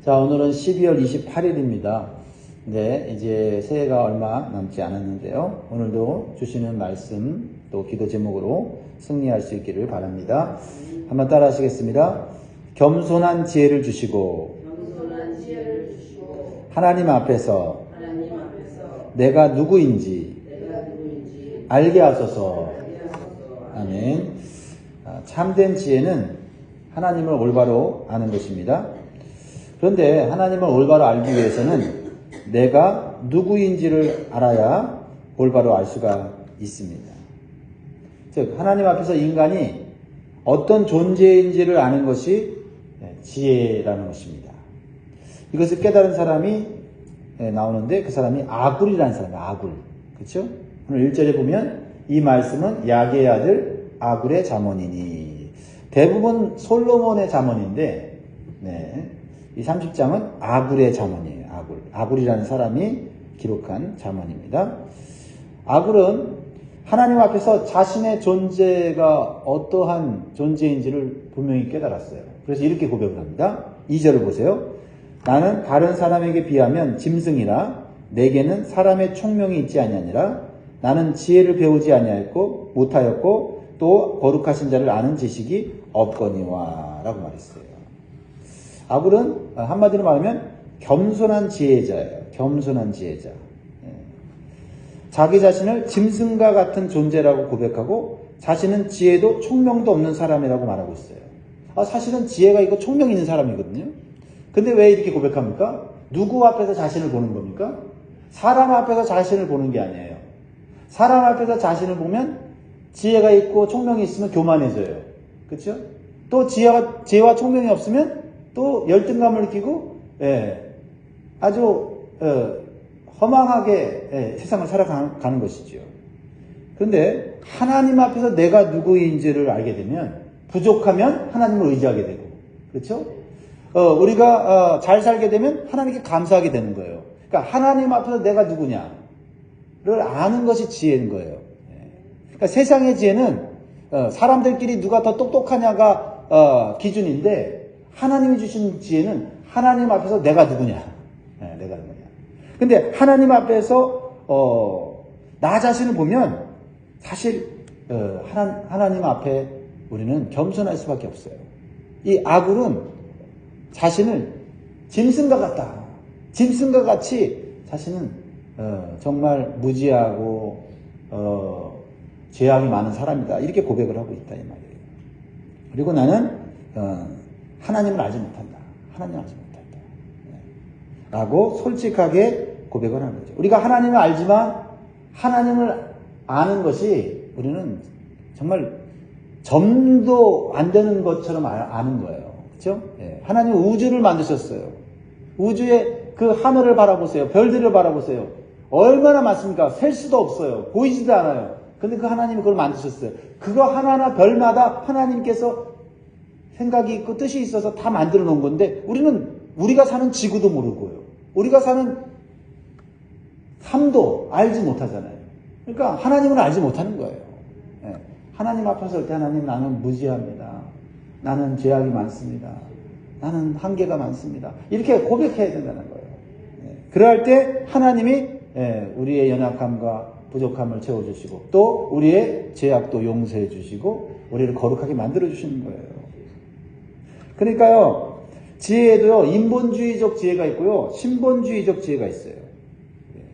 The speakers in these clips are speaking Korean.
자, 오늘은 12월 28일입니다. 네, 이제 새해가 얼마 남지 않았는데요. 오늘도 주시는 말씀, 또 기도 제목으로 승리할 수 있기를 바랍니다. 한번 따라 하시겠습니다. 겸손한 지혜를 주시고, 하나님 앞에서 내가 누구인지 알게 하소서. 아멘. 참된 지혜는 하나님을 올바로 아는 것입니다. 그런데 하나님을 올바로 알기 위해서는 내가 누구인지를 알아야 올바로 알 수가 있습니다. 즉, 하나님 앞에서 인간이 어떤 존재인지를 아는 것이 지혜라는 것입니다. 이것을 깨달은 사람이 나오는데 그 사람이 아굴이라는 사람이에요. 아굴. 그렇죠? 오늘 1절에 보면 이 말씀은 야게의 아들 아굴의 잠언이니. 대부분 솔로몬의 잠언인데 이 30장은 아굴의 잠언이에요. 아굴이라는 사람이 기록한 잠언입니다. 아굴은 하나님 앞에서 자신의 존재가 어떠한 존재인지를 분명히 깨달았어요. 그래서 이렇게 고백을 합니다. 2절을 보세요. 나는 다른 사람에게 비하면 짐승이라 내게는 사람의 총명이 있지 아니하니라. 나는 지혜를 배우지 아니하였고 못하였고 또 거룩하신 자를 아는 지식이 없거니와 라고 말했어요. 아굴은 한마디로 말하면 겸손한 지혜자예요. 겸손한 지혜자. 자기 자신을 짐승과 같은 존재라고 고백하고 자신은 지혜도 총명도 없는 사람이라고 말하고 있어요. 사실은 지혜가 있고 총명이 있는 사람이거든요. 근데 왜 이렇게 고백합니까? 누구 앞에서 자신을 보는 겁니까? 사람 앞에서 자신을 보는 게 아니에요. 사람 앞에서 자신을 보면 지혜가 있고 총명이 있으면 교만해져요. 그렇죠? 또 지혜와 총명이 없으면 또 열등감을 느끼고 아주 허망하게 세상을 살아가는 것이죠. 그런데 하나님 앞에서 내가 누구인지를 알게 되면 부족하면 하나님을 의지하게 되고, 그렇죠? 우리가 잘 살게 되면 하나님께 감사하게 되는 거예요. 그러니까 하나님 앞에서 내가 누구냐를 아는 것이 지혜인 거예요. 그러니까 세상의 지혜는 사람들끼리 누가 더 똑똑하냐가 기준인데 하나님이 주신 지혜는 하나님 앞에서 내가 누구냐. 내가 누구냐. 근데 하나님 앞에서 나 자신을 보면 사실 하나님 앞에 우리는 겸손할 수밖에 없어요. 이 아굴은 자신을 짐승과 같다. 짐승과 같이 자신은 정말 무지하고 죄악이 많은 사람이다. 이렇게 고백을 하고 있다 이 말이에요. 그리고 나는 하나님을 알지 못한다. 하나님을 알지 못한다. 라고 솔직하게 고백을 하는 거죠. 우리가 하나님을 알지만 하나님을 아는 것이 우리는 정말 점도 안 되는 것처럼 아는 거예요. 그렇죠? 하나님 우주를 만드셨어요. 우주의 그 하늘을 바라보세요. 별들을 바라보세요. 얼마나 많습니까? 셀 수도 없어요. 보이지도 않아요. 근데 그 하나님이 그걸 만드셨어요. 그거 하나하나 별마다 하나님께서 생각이 있고 뜻이 있어서 다 만들어 놓은 건데 우리가 사는 지구도 모르고요. 우리가 사는 삶도 알지 못하잖아요. 그러니까 하나님을 알지 못하는 거예요. 하나님 앞에 설 때 하나님 나는 무지합니다. 나는 죄악이 많습니다. 나는 한계가 많습니다. 이렇게 고백해야 된다는 거예요. 그럴 때 하나님이 우리의 연약함과 부족함을 채워주시고 또 우리의 죄악도 용서해 주시고 우리를 거룩하게 만들어 주시는 거예요. 그러니까요, 지혜에도요, 인본주의적 지혜가 있고요, 신본주의적 지혜가 있어요.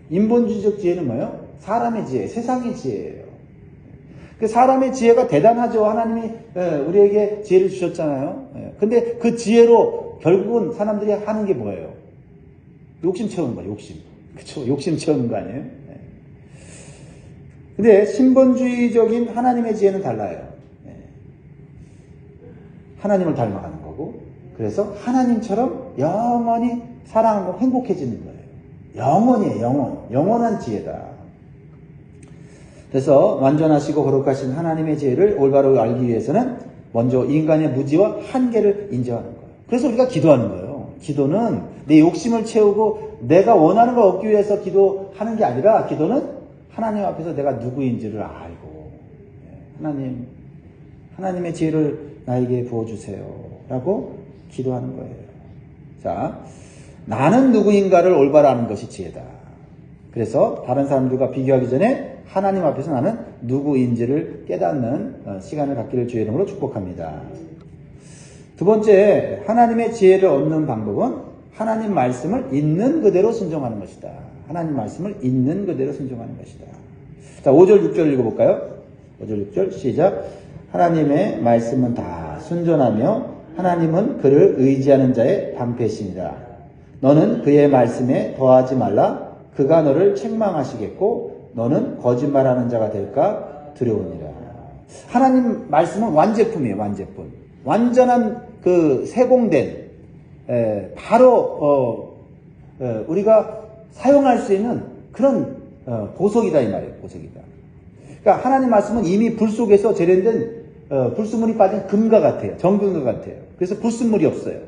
인본주의적 지혜는 뭐예요? 사람의 지혜, 세상의 지혜예요. 그 사람의 지혜가 대단하죠. 하나님이 우리에게 지혜를 주셨잖아요. 근데 그 지혜로 결국은 사람들이 하는 게 뭐예요? 욕심 채우는 거예요, 욕심. 그쵸? 욕심 채우는 거 아니에요? 근데 신본주의적인 하나님의 지혜는 달라요. 하나님을 닮아가는 거고, 그래서 하나님처럼 영원히 사랑하고 행복해지는 거예요. 영원이에요, 영원한 지혜다. 그래서 완전하시고 거룩하신 하나님의 지혜를 올바로 알기 위해서는 먼저 인간의 무지와 한계를 인정하는 거예요. 그래서 우리가 기도하는 거예요. 기도는 내 욕심을 채우고 내가 원하는 걸 얻기 위해서 기도하는 게 아니라 기도는 하나님 앞에서 내가 누구인지를 알고 하나님의 지혜를 나에게 부어주세요 라고 기도하는 거예요. 자, 나는 누구인가를 올바로 아는 것이 지혜다. 그래서 다른 사람들과 비교하기 전에 하나님 앞에서 나는 누구인지를 깨닫는 시간을 갖기를 주의 이름으로 축복합니다. 두 번째, 하나님의 지혜를 얻는 방법은 하나님 말씀을 있는 그대로 순종하는 것이다. 하나님 말씀을 있는 그대로 순종하는 것이다. 자, 5절, 6절 읽어볼까요? 5절, 6절 시작. 하나님의 말씀은 다 순전하며 하나님은 그를 의지하는 자의 방패시니라. 너는 그의 말씀에 더하지 말라. 그가 너를 책망하시겠고 너는 거짓말하는 자가 될까 두려우니라. 하나님 말씀은 완제품이에요. 완제품. 완전한 그 세공된 바로 우리가 사용할 수 있는 그런 보석이다 이 말이에요. 보석이다. 그러니까 하나님 말씀은 이미 불 속에서 재련된 불순물이 빠진 금과 같아요. 정금과 같아요. 그래서 불순물이 없어요.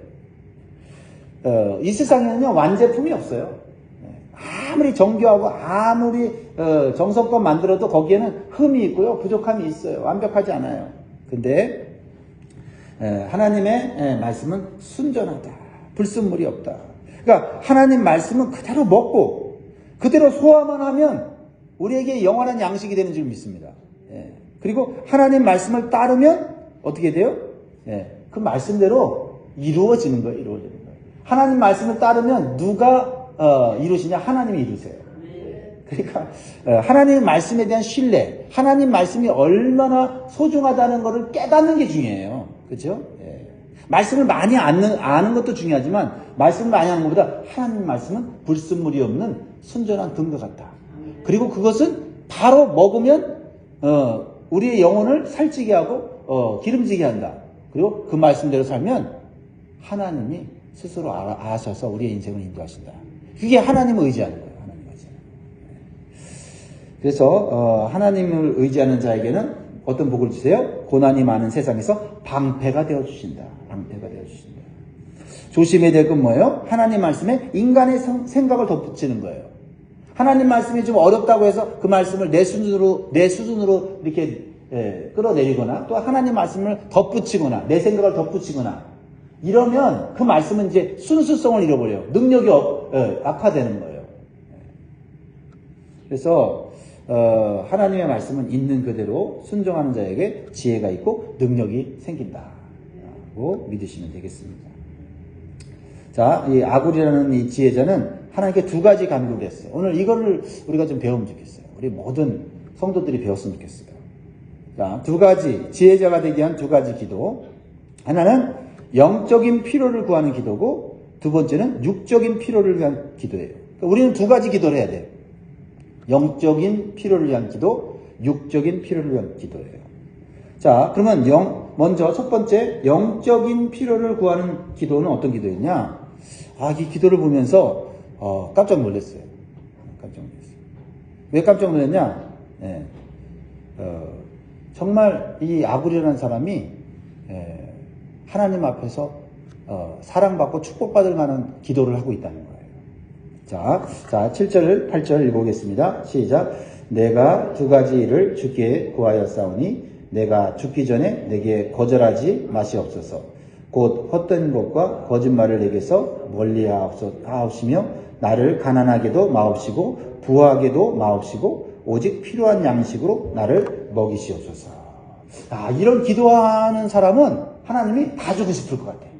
이 세상에는요 완제품이 없어요. 아무리 정교하고 아무리 정성껏 만들어도 거기에는 흠이 있고요. 부족함이 있어요. 완벽하지 않아요. 근데 하나님의 말씀은 순전하다. 불순물이 없다. 그러니까 하나님 말씀은 그대로 먹고 그대로 소화만 하면 우리에게 영원한 양식이 되는 줄 믿습니다. 그리고 하나님 말씀을 따르면 어떻게 돼요? 그 말씀대로 이루어지는 거예요. 이루어지는 거예요. 하나님 말씀을 따르면 누가 이루시냐? 하나님이 이루세요. 그러니까 하나님의 말씀에 대한 신뢰, 하나님 말씀이 얼마나 소중하다는 것을 깨닫는 게 중요해요. 그렇죠? 말씀을 많이 아는 것도 중요하지만 말씀을 많이 하는 것보다 하나님 말씀은 불순물이 없는 순전한 금과 같다. 그리고 그것은 바로 먹으면 우리의 영혼을 살찌게 하고 기름지게 한다. 그리고 그 말씀대로 살면 하나님이 스스로 아셔서 우리의 인생을 인도하신다. 그게 하나님을 의지하는 거예요. 하나님을 의지하는 거예요. 그래서 하나님을 의지하는 자에게는 어떤 복을 주세요? 고난이 많은 세상에서 방패가 되어주신다. 방패가 되어주신다. 조심해야 될 건 뭐예요? 하나님 말씀에 인간의 생각을 덧붙이는 거예요. 하나님 말씀이 좀 어렵다고 해서 그 말씀을 내 수준으로 이렇게 끌어내리거나 또 하나님 말씀을 덧붙이거나 내 생각을 덧붙이거나 이러면 그 말씀은 이제 순수성을 잃어버려요. 능력이 악화되는 거예요. 그래서 하나님의 말씀은 있는 그대로 순종하는 자에게 지혜가 있고 능력이 생긴다고 믿으시면 되겠습니다. 자, 이 아굴이라는 이 지혜자는 하나님께 두 가지 간구를 했어요. 오늘 이거를 우리가 좀 배우면 좋겠어요. 우리 모든 성도들이 배웠으면 좋겠어요. 자, 두 가지 지혜자가 되기 위한 두 가지 기도. 하나는 영적인 필요를 구하는 기도고 두 번째는 육적인 필요를 위한 기도예요. 그러니까 우리는 두 가지 기도를 해야 돼요. 영적인 필요를 위한 기도, 육적인 필요를 위한 기도예요. 자, 그러면 먼저 첫 번째 영적인 필요를 구하는 기도는 어떤 기도였냐? 이 기도를 보면서 깜짝 놀랐어요. 깜짝 놀랐어요. 왜 깜짝 놀랐냐? 정말 이 아굴이라는 사람이 하나님 앞에서 사랑받고 축복받을 만한 기도를 하고 있다는 거예요. 자, 7절, 8절 읽어보겠습니다. 시작. 내가 두 가지 일을 주께 구하였사오니 내가 죽기 전에 내게 거절하지 마시옵소서. 곧 헛된 것과 거짓말을 내게서 멀리하옵시며 나를 가난하게도 마옵시고 부하게도 마옵시고 오직 필요한 양식으로 나를 먹이시옵소서. 이런 기도하는 사람은 하나님이 다 주고 싶을 것 같아요.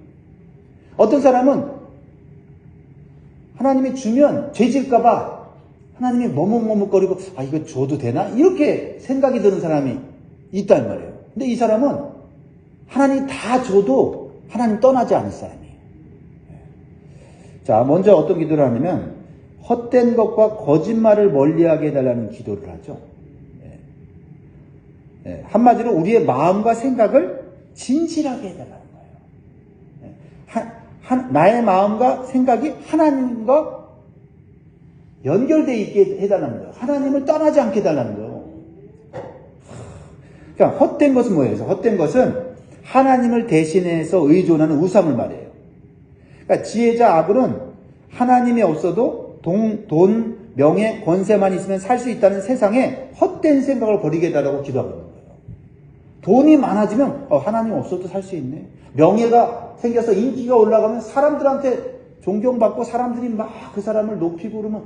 어떤 사람은 하나님이 주면 죄질까봐 하나님이 머뭇머뭇거리고 이거 줘도 되나? 이렇게 생각이 드는 사람이 있단 말이에요. 근데 이 사람은 하나님이 다 줘도 하나님 떠나지 않을 사람이에요. 자, 먼저 어떤 기도를 하냐면 헛된 것과 거짓말을 멀리하게 해달라는 기도를 하죠. 한마디로 우리의 마음과 생각을 진실하게 해달라는 거예요. 나의 마음과 생각이 하나님과 연결되어 있게 해달라는 거예요. 하나님을 떠나지 않게 해달라는 거예요. 그러니까 헛된 것은 뭐예요? 헛된 것은 하나님을 대신해서 의존하는 우상을 말해요. 그러니까 지혜자 아굴은 하나님이 없어도 돈, 명예, 권세만 있으면 살 수 있다는 세상에 헛된 생각을 버리게 해달라고 기도하고 있는 거예요. 돈이 많아지면 하나님 없어도 살 수 있네. 명예가 생겨서 인기가 올라가면 사람들한테 존경받고 사람들이 막 그 사람을 높이고 그러면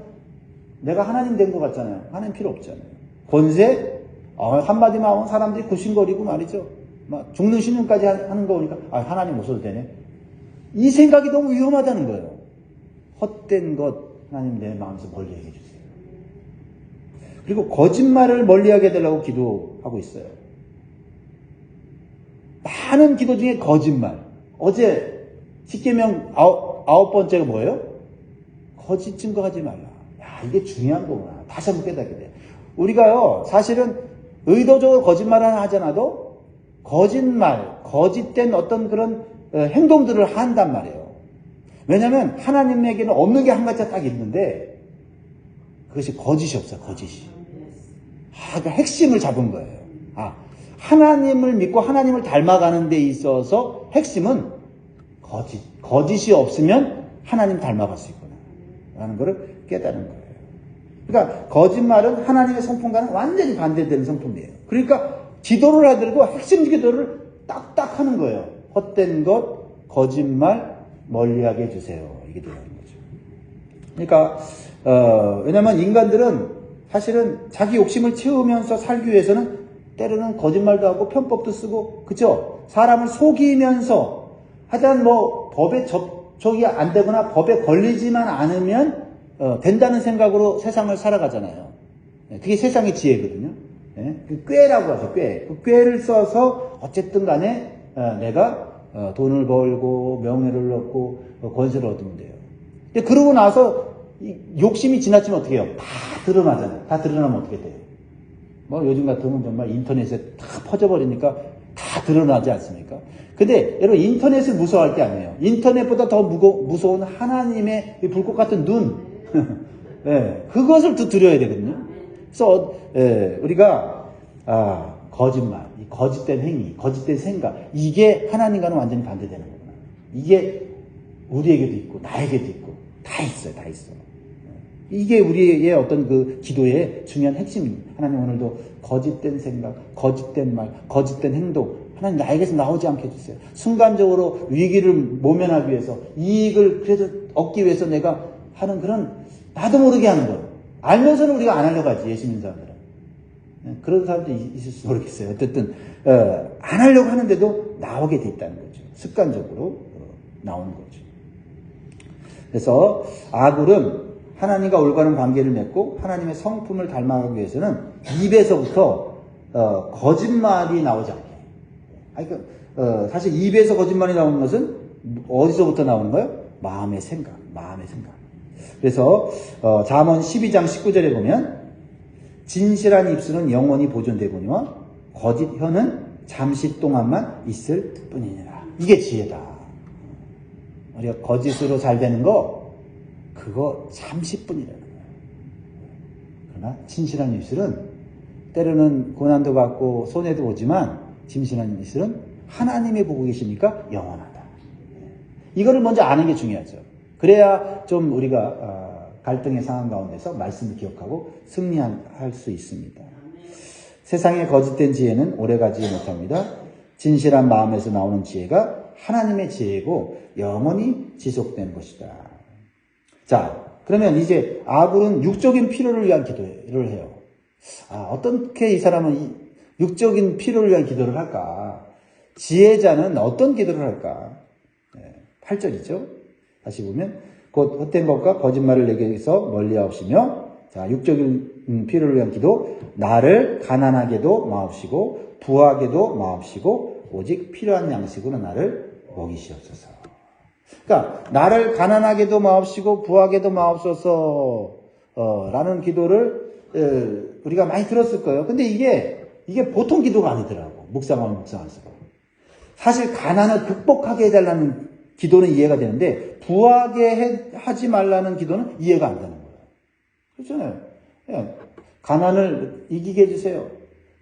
내가 하나님 된 것 같잖아요. 하나님 필요 없잖아요. 권세? 한마디만 하면 사람들이 굽신거리고 말이죠. 막 죽는 신용까지 하는 거 보니까 하나님 없어도 되네. 이 생각이 너무 위험하다는 거예요. 헛된 것 하나님 내 마음에서 멀리하게 해주세요. 그리고 거짓말을 멀리하게 해달라고 기도하고 있어요. 많은 기도 중에 거짓말. 어제 10계명 아홉 번째가 뭐예요? 거짓 증거하지 말라. 야, 이게 중요한 거구나. 다시 한번 깨닫게 돼. 우리가요, 사실은 의도적으로 거짓말을 하지 않아도 거짓말, 거짓된 어떤 그런 행동들을 한단 말이에요. 왜냐하면 하나님에게는 없는 게 한 가지가 딱 있는데 그것이 거짓이 없어요. 거짓이. 그러니까 핵심을 잡은 거예요. 하나님을 믿고 하나님을 닮아가는 데 있어서 핵심은 거짓이 없으면 하나님 닮아갈 수 있구나 라는 것을 깨달은 거예요. 그러니까 거짓말은 하나님의 성품과는 완전히 반대되는 성품이에요. 그러니까 기도를 하더라도 핵심 기도를 딱딱 하는 거예요. 헛된 것, 거짓말 멀리하게 해주세요. 이게 되는 거죠. 그러니까 왜냐하면 인간들은 사실은 자기 욕심을 채우면서 살기 위해서는 때로는 거짓말도 하고 편법도 쓰고, 그죠? 사람을 속이면서 하여튼 뭐 법에 접촉이 안 되거나 법에 걸리지만 않으면 된다는 생각으로 세상을 살아가잖아요. 그게 세상의 지혜거든요. 그 꾀라고 하죠. 꾀. 그 꾀를 써서 어쨌든 간에 내가 돈을 벌고 명예를 얻고 권세를 얻으면 돼요. 근데 그러고 나서 욕심이 지나치면 어떻게 해요? 다 드러나잖아요. 다 드러나면 어떻게 돼요? 뭐 요즘 같으면 정말 인터넷에 다 퍼져버리니까 다 드러나지 않습니까? 근데 여러분 인터넷을 무서워할 게 아니에요. 인터넷보다 더 무서운 하나님의 불꽃 같은 눈 네, 그것을 또 드려야 되거든요. 그래서 우리가 거짓말, 거짓된 행위, 거짓된 생각, 이게 하나님과는 완전히 반대되는 거구나. 이게 우리에게도 있고 나에게도 있고 다 있어요. 다 있어요. 이게 우리의 어떤 그 기도의 중요한 핵심입니다. 하나님 오늘도 거짓된 생각, 거짓된 말, 거짓된 행동, 하나님 나에게서 나오지 않게 해주세요. 순간적으로 위기를 모면하기 위해서, 이익을 그래도 얻기 위해서 내가 하는 그런 나도 모르게 하는 거. 알면서는 우리가 안 하려고 하지, 예수 믿는 사람들은. 그런 사람도 있을지 모르겠어요. 어쨌든 안 하려고 하는데도 나오게 돼 있다는 거죠. 습관적으로 나오는 거죠. 그래서 아굴은 하나님과 올바른 관계를 맺고 하나님의 성품을 닮아가기 위해서는 입에서부터 거짓말이 나오지 않게. 그러니까 사실 입에서 거짓말이 나오는 것은 어디서부터 나오는 거예요? 마음의 생각. 그래서 잠언 12장 19절에 보면 진실한 입술은 영원히 보존되거니와 거짓 혀는 잠시 동안만 있을 뿐이니라. 이게 지혜다. 우리가 거짓으로 잘 되는 거 그거 잠시뿐이라는 거예요. 그러나 진실한 입술은 때로는 고난도 받고 손해도 오지만 진실한 입술은 하나님이 보고 계시니까 영원하다. 이거를 먼저 아는 게 중요하죠. 그래야 좀 우리가 갈등의 상황 가운데서 말씀을 기억하고 승리할 수 있습니다. 세상의 거짓된 지혜는 오래가지 못합니다. 진실한 마음에서 나오는 지혜가 하나님의 지혜고 영원히 지속되는 것이다. 자, 그러면 이제 아굴은 육적인 필요를 위한 기도를 해요. 어떻게 이 사람은 육적인 필요를 위한 기도를 할까? 지혜자는 어떤 기도를 할까? 8절이죠. 다시 보면 곧 헛된 것과 거짓말을 내게서 멀리하옵시며, 자, 육적인 필요를 위한 기도. 나를 가난하게도 마옵시고 부하게도 마옵시고 오직 필요한 양식으로 나를 먹이시옵소서. 그러니까 나를 가난하게도 마옵시고 부하게도 마옵소서 라는 기도를 우리가 많이 들었을 거예요. 근데 이게 보통 기도가 아니더라고. 묵상할수록. 사실 가난을 극복하게 해달라는 기도는 이해가 되는데 부하게 하지 말라는 기도는 이해가 안 되는 거예요. 그렇잖아요. 가난을 이기게 해주세요.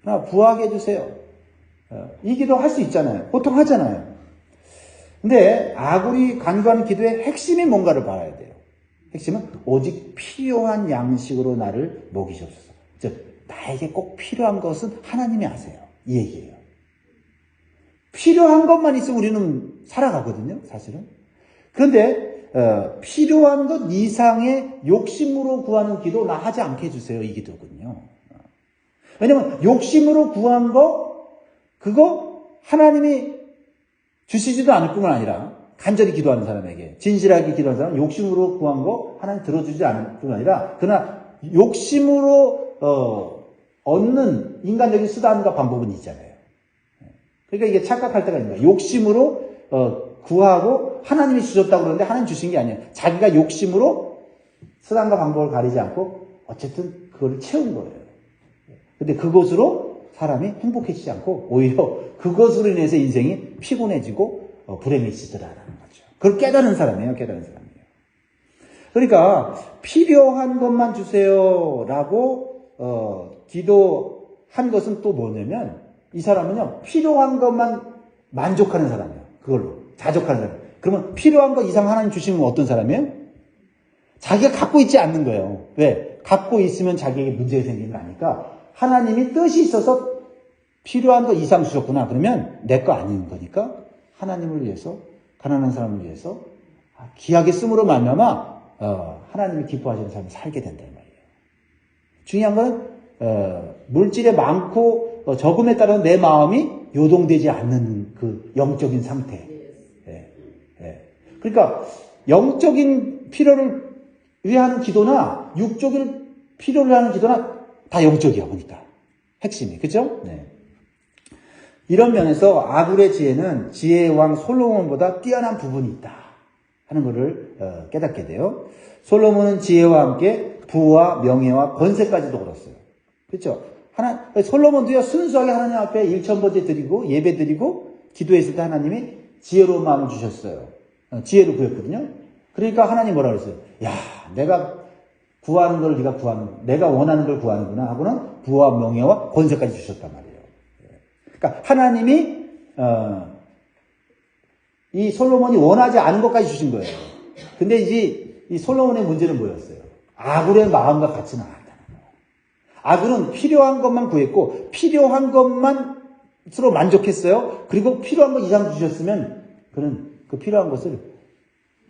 그러나 부하게 해주세요. 이 기도 할 수 있잖아요. 보통 하잖아요. 근데 아굴이 간구하는 기도의 핵심이 뭔가를 봐야 돼요. 핵심은 오직 필요한 양식으로 나를 먹이시옵소서. 즉 나에게 꼭 필요한 것은 하나님이 아세요. 이 얘기예요. 필요한 것만 있으면 우리는 살아가거든요. 사실은. 그런데 필요한 것 이상의 욕심으로 구하는 기도 나 하지 않게 해주세요. 이 기도군요. 왜냐면 욕심으로 구한 거 그거 하나님이 주시지도 않을 뿐만 아니라 간절히 기도하는 사람에게 진실하게 기도하는 사람 욕심으로 구한 거 하나님 들어주지 않을 뿐만 아니라 그러나 욕심으로 얻는 인간적인 수단과 방법은 있잖아요. 그러니까 이게 착각할 때가 있는 거예요. 욕심으로 구하고 하나님이 주셨다고 그러는데 하나님 주신 게 아니에요. 자기가 욕심으로 수단과 방법을 가리지 않고 어쨌든 그걸 채운 거예요. 근데 그것으로 사람이 행복해지지 않고 오히려 그것으로 인해서 인생이 피곤해지고 불행해지더라라는 거죠. 그걸 깨달은 사람이에요. 깨달은 사람이에요. 그러니까 필요한 것만 주세요라고 기도한 것은 또 뭐냐면 이 사람은요 필요한 것만 만족하는 사람이에요. 그걸로 자족하는 사람. 그러면 필요한 것 이상 하나님 주시면 어떤 사람이에요? 자기가 갖고 있지 않는 거예요. 왜? 갖고 있으면 자기에게 문제가 생기는 거 아니까 하나님이 뜻이 있어서 필요한 것 이상 주셨구나. 그러면 내 거 아닌 거니까 하나님을 위해서 가난한 사람을 위해서 귀하게 쓰므로 말미암아 하나님이 기뻐하시는 삶을 살게 된다 이 말이에요. 중요한 건 물질에 많고 적음에 따라 내 마음이 요동되지 않는 그 영적인 상태. 그러니까 영적인 필요를 위하는 기도나 육적인 필요를 하는 기도나 다 영적이야 보니까 핵심이 그죠? 네. 이런 면에서 아굴의 지혜는 지혜의 왕 솔로몬보다 뛰어난 부분이 있다 하는 것을 깨닫게 돼요. 솔로몬은 지혜와 함께 부와 명예와 권세까지도 얻었어요. 그렇죠? 솔로몬도요 순수하게 하나님 앞에 일천번제 드리고 예배 드리고 기도했을 때 하나님이 지혜로운 마음을 주셨어요. 지혜를 구했거든요. 그러니까 하나님 뭐라 그랬어요? 야, 내가 구하는 걸 네가 내가 원하는 걸 구하는구나 하고는 부와 명예와 권세까지 주셨단 말이에요. 그러니까 하나님이 이 솔로몬이 원하지 않은 것까지 주신 거예요. 근데 이제 이 솔로몬의 문제는 뭐였어요? 아굴의 마음과 같지는 않았다는 거예요. 아굴은 필요한 것만 구했고 필요한 것만 스스로 만족했어요. 그리고 필요한 것 이상 주셨으면 그는 그 필요한 것을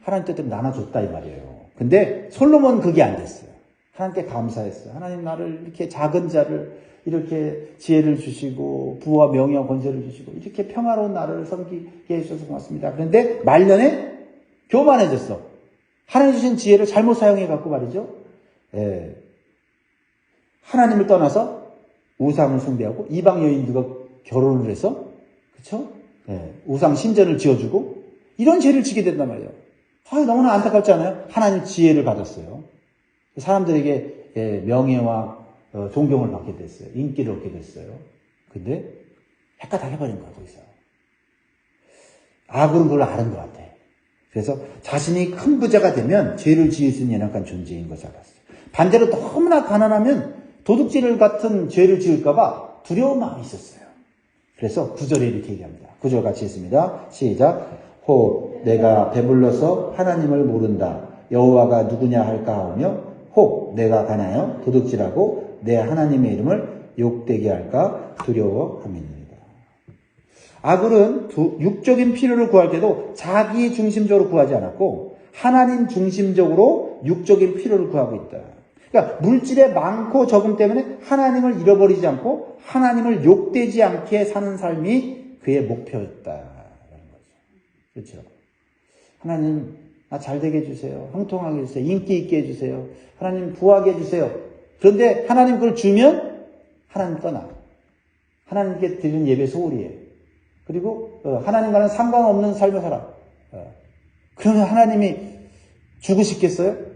하나님 뜻대로 나눠줬다 이 말이에요. 근데 솔로몬은 그게 안 됐어요. 하나님께 감사했어요. 하나님 나를 이렇게 작은 자를 이렇게 지혜를 주시고 부와 명예와 권세를 주시고 이렇게 평화로운 나라를 섬기게 해주셔서 고맙습니다. 그런데 말년에 교만해졌어. 하나님 주신 지혜를 잘못 사용해갖고 말이죠. 하나님을 떠나서 우상을 숭배하고 이방 여인들과 결혼을 해서 그렇죠? 우상 신전을 지어주고 이런 죄를 지게 된단 말이에요. 너무나 안타깝지 않아요? 하나님 지혜를 받았어요. 사람들에게 명예와 존경을 받게 됐어요. 인기를 얻게 됐어요. 근데 핵가 다 해버린 거야 거기서. 아굴은 그걸 아는 것 같아. 그래서 자신이 큰 부자가 되면 죄를 지을 수 있는 연약한 존재인 것을 알았어요. 반대로 너무나 가난하면 도둑질 같은 죄를 지을까봐 두려운 마음이 있었어요. 그래서 9절에 이렇게 얘기합니다. 9절 같이 했습니다. 시작. 혹 내가 배불러서 하나님을 모른다. 여호와가 누구냐 할까 하며 혹 내가 가나요 도둑질하고 내 하나님의 이름을 욕되게 할까 두려워함이니이다. 아굴은 육적인 필요를 구할 때도 자기 중심적으로 구하지 않았고 하나님 중심적으로 육적인 필요를 구하고 있다. 그러니까 물질의 많고 적음 때문에 하나님을 잃어버리지 않고 하나님을 욕되지 않게 사는 삶이 그의 목표였다라는 거죠. 그렇죠? 하나님 나 잘되게 해주세요. 형통하게 해주세요. 인기 있게 해주세요. 하나님 부하게 해주세요. 그런데 하나님 그걸 주면 하나님 떠나. 하나님께 드리는 예배 소홀히 해. 그리고 하나님과는 상관없는 삶을 살아. 그러면 하나님이 주고 싶겠어요?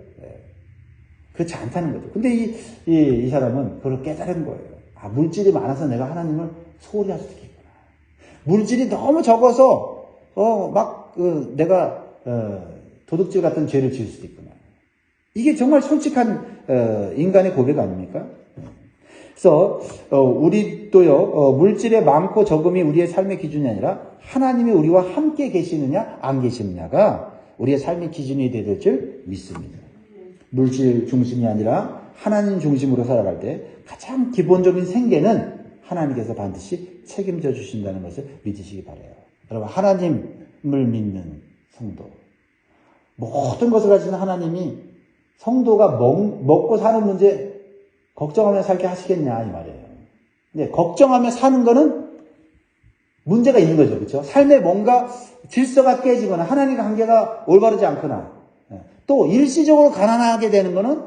그렇지 않다는 거죠. 근데 이 사람은 그걸 깨달은 거예요. 물질이 많아서 내가 하나님을 소홀히 할 수도 있겠구나. 물질이 너무 적어서 내가 도둑질 같은 죄를 지을 수도 있구나. 이게 정말 솔직한 인간의 고백 아닙니까? 그래서 우리도요 물질의 많고 적음이 우리의 삶의 기준이 아니라 하나님이 우리와 함께 계시느냐 안 계시느냐가 우리의 삶의 기준이 될 줄 믿습니다. 물질 중심이 아니라 하나님 중심으로 살아갈 때 가장 기본적인 생계는 하나님께서 반드시 책임져 주신다는 것을 믿으시기 바라요. 여러분 하나님을 믿는 성도, 모든 것을 가진 하나님이 성도가 먹고 사는 문제 걱정하며 살게 하시겠냐 이 말이에요. 근데 걱정하며 사는 거는 문제가 있는 거죠. 그렇죠? 삶에 뭔가 질서가 깨지거나 하나님과 관계가 올바르지 않거나 또 일시적으로 가난하게 되는 거는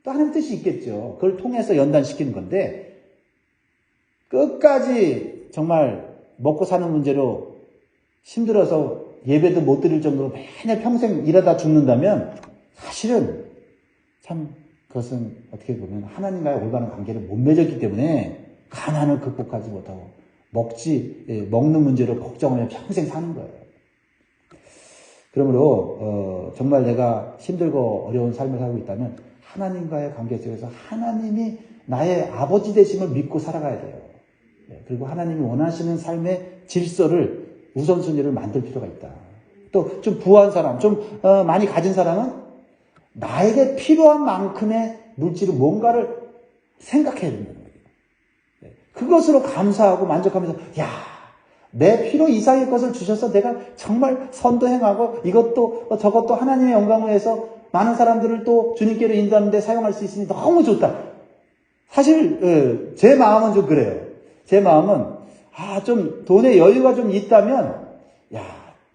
또 하나님 뜻이 있겠죠. 그걸 통해서 연단시키는 건데 끝까지 정말 먹고 사는 문제로 힘들어서 예배도 못 드릴 정도로 매일 평생 일하다 죽는다면 사실은 참 그것은 어떻게 보면 하나님과의 올바른 관계를 못 맺었기 때문에 가난을 극복하지 못하고 먹는 문제로 걱정하며 평생 사는 거예요. 그러므로 정말 내가 힘들고 어려운 삶을 살고 있다면 하나님과의 관계 속에서 하나님이 나의 아버지 되심을 믿고 살아가야 돼요. 그리고 하나님이 원하시는 삶의 질서를 우선순위를 만들 필요가 있다. 또 좀 부한 사람, 좀 많이 가진 사람은 나에게 필요한 만큼의 물질을 뭔가를 생각해야 된다는 거예요. 그것으로 감사하고 만족하면서 내 필요 이상의 것을 주셔서 내가 정말 선도 행하고 이것도 저것도 하나님의 영광을 위해서 많은 사람들을 또 주님께로 인도하는 데 사용할 수 있으니 너무 좋다. 사실 제 마음은 좀 그래요. 제 마음은 좀 돈의 여유가 좀 있다면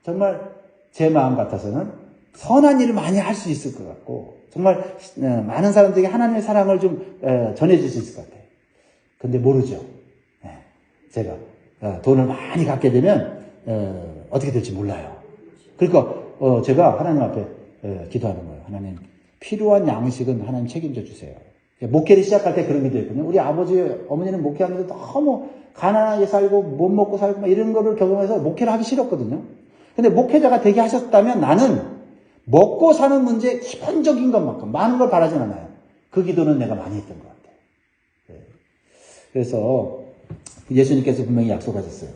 정말 제 마음 같아서는 선한 일을 많이 할 수 있을 것 같고 정말 많은 사람들에게 하나님의 사랑을 좀 전해줄 수 있을 것 같아요. 근데 모르죠. 제가 돈을 많이 갖게 되면 어떻게 될지 몰라요. 그러니까 제가 하나님 앞에 기도하는 거예요. 하나님 필요한 양식은 하나님 책임져 주세요. 목회를 시작할 때 그런 게 있거든요. 우리 아버지 어머니는 목회하면서 너무 가난하게 살고 못 먹고 살고 이런 거를 경험해서 목회를 하기 싫었거든요. 근데 목회자가 되게 하셨다면 나는 먹고 사는 문제 기본적인 것만큼 많은 걸 바라진 않아요. 그 기도는 내가 많이 했던 것 같아요. 그래서 예수님께서 분명히 약속하셨어요.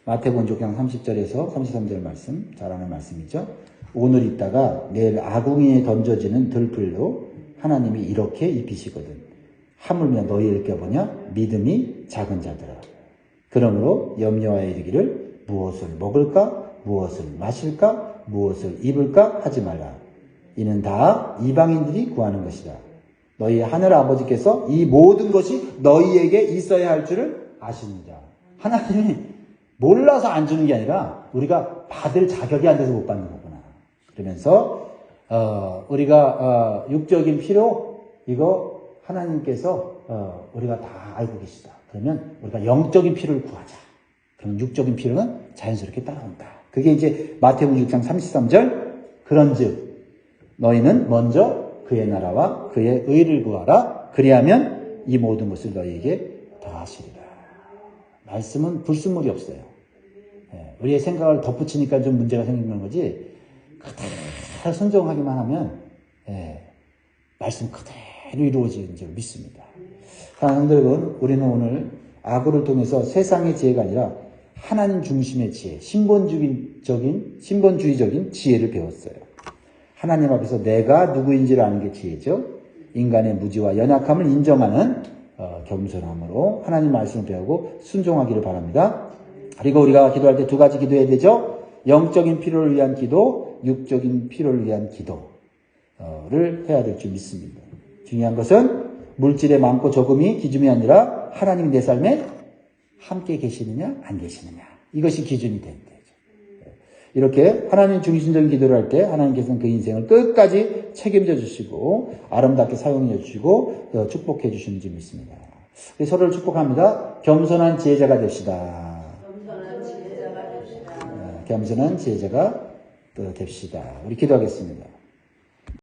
마태복음 6장 30절에서 33절 말씀, 잘 아는 말씀이죠. 오늘 있다가 내일 아궁이에 던져지는 들풀로 하나님이 이렇게 입히시거든. 하물며 너희를 껴보냐? 믿음이 작은 자들아. 그러므로 염려하여 이르기를 무엇을 먹을까? 무엇을 마실까? 무엇을 입을까? 하지 말라. 이는 다 이방인들이 구하는 것이다. 너희 하늘 아버지께서 이 모든 것이 너희에게 있어야 할 줄을 아십니다. 하나님이 몰라서 안 주는 게 아니라 우리가 받을 자격이 안 돼서 못 받는 거구나. 그러면서 우리가 육적인 필요 이거 하나님께서 우리가 다 알고 계시다. 그러면 우리가 영적인 필요를 구하자. 그럼 육적인 필요는 자연스럽게 따라온다. 그게 이제 마태복음 6장 33절 그런즉 너희는 먼저 그의 나라와 그의 의를 구하라. 그리하면 이 모든 것을 너희에게 더하시리라. 말씀은 불순물이 없어요. 우리의 생각을 덧붙이니까 좀 문제가 생기는 거지 그대로 순종하기만 하면 말씀 그대로 이루어지는 줄 믿습니다. 사랑하는 여러분, 우리는 오늘 아구를 통해서 세상의 지혜가 아니라 하나님 중심의 지혜, 신본주의적인 지혜를 배웠어요. 하나님 앞에서 내가 누구인지를 아는 게 지혜죠. 인간의 무지와 연약함을 인정하는 겸손함으로 하나님 말씀을 배우고 순종하기를 바랍니다. 그리고 우리가 기도할 때 두 가지 기도해야 되죠. 영적인 필요를 위한 기도, 육적인 필요를 위한 기도를 해야 될 줄 믿습니다. 중요한 것은 물질의 많고 적음이 기준이 아니라 하나님이 내 삶에 함께 계시느냐 안 계시느냐 이것이 기준이 되는 거죠. 이렇게 하나님 중심적인 기도를 할 때 하나님께서는 그 인생을 끝까지 책임져 주시고 아름답게 사용해 주시고 축복해 주시는 줄 믿습니다. 서로를 축복합니다. 겸손한 지혜자가 됩시다. 겸손한 지혜자가 됩시다. 우리 기도하겠습니다.